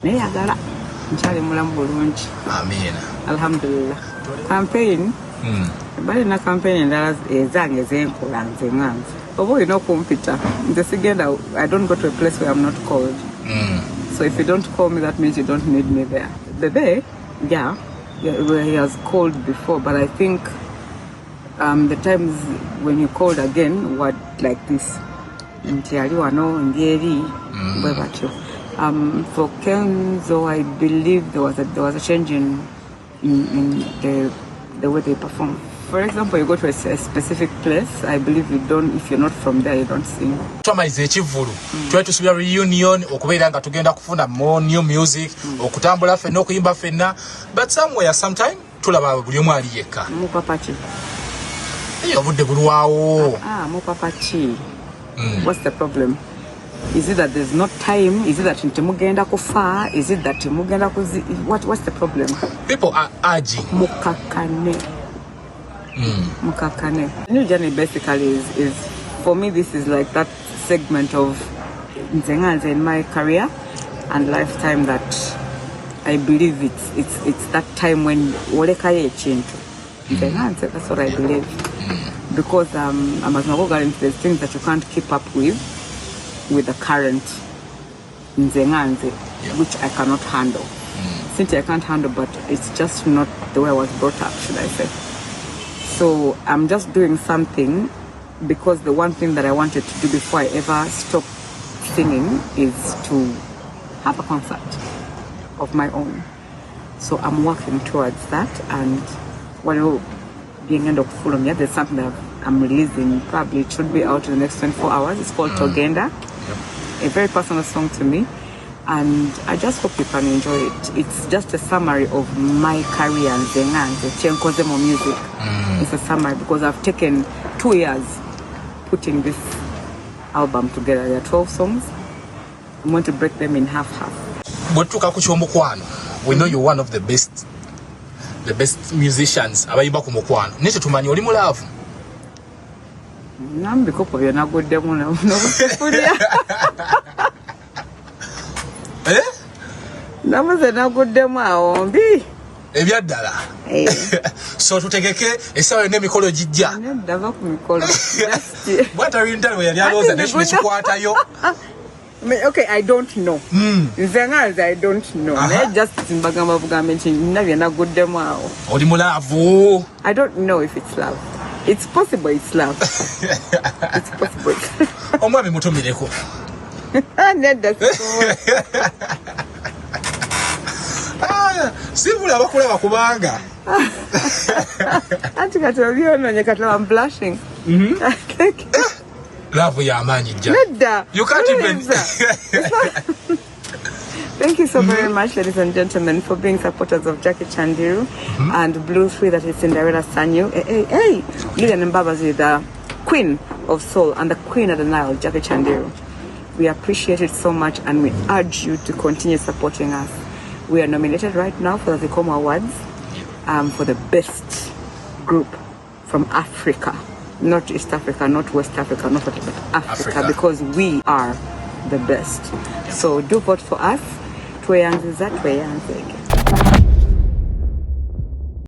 Njagala nkyali mulamu bulungi. Amen. Alhamdulillah. Campaign. Bali na campaign endala ezange zenkola nze nganze. Oba olina okumpita nze sigenda. I don't go to a place where I'm not called. So if you don't call me, that means you don't need me there. Bebe, yeah, he has called before, but I think the times when you called again were like this. Ntiali wano ndieri bwe batyo. For Kenzo, I believe there was a change in the way they perform. For example, you go to a specific place, I believe if you're not from there, you don't sing. Twamaize ekivulu twali tusubira reunion okubeera nga tugenda kufuna more new music okutambula ffenna okuyimba ffenna, but sometime tulaba buli omu ali yekka. Mupapaki. Obudde bulwawo. Mupapaki. What's the problem? Is it that there's not time? Is it that ntimugenda kufa? Is it that mugenda kuzi? What's the problem? People are urging. Mukakane. Mukakane. New journey basically is for me. This is like that segment of Nzenganze in my career and lifetime that I believe it's that time when olekaye chintu. Nzenganze, that's what I believe. Because I'm as going into the things that you can't keep up with the current Nzenganze, which I cannot handle. Since I can't handle, but it's just not the way I was brought up, should I say. So I'm just doing something because the one thing that I wanted to do before I ever stopped singing is to have a concert of my own. So I'm working towards that, and while being end up full of me, there's something that I'm releasing. Probably it should be out in the next 24 hours. It's called Togenda. A very personal song to me, and I just hope you can enjoy it. It's just a summary of my career and Nzenganze, Chenkozemo music. It's a summary because I've taken 2 years putting this album together. There are 12 songs. I'm going to break them in half. We know you're one of the best musicians abayimba ku mukwano. Nete tumanyi oli mulavu. Nambikopo byonaguddemu n'obufulia. Namuze naguddemu awo mbi. Ebyaddala. So tutegeke essaawa n'emikolo gijja. Nedava ku mikolo. Bwata wintalo yali alooza nekikwatayo. Okay, I don't know. Nzenganze, I don't know. Just mbagamba bugambe nti nabye naguddemu awo. Oli mulavu. I don't know if it's love. It's possible it's love. It's possible. Omwami mutumireko. Nedda sibula abakulaba kubanga. Anti kati obyononye kati I'm blushing. Love ya amaanyi jja. Nedda. You can't even. Thank you so very much, ladies and gentlemen, for being supporters of Jackie Chandiru and Blue 3 that is Cinderella Sanyu. Hey, Lilian Mbabazi, the queen of soul and the queen of the Nile, Jackie Chandiru. We appreciate it so much and we urge you to continue supporting us. We are nominated right now for the Zikomo Awards for the best group from Africa. Not East Africa, not West Africa, not whatever, but Africa, because we are the best. So do vote for us. Tweyanziza tweyanzeke.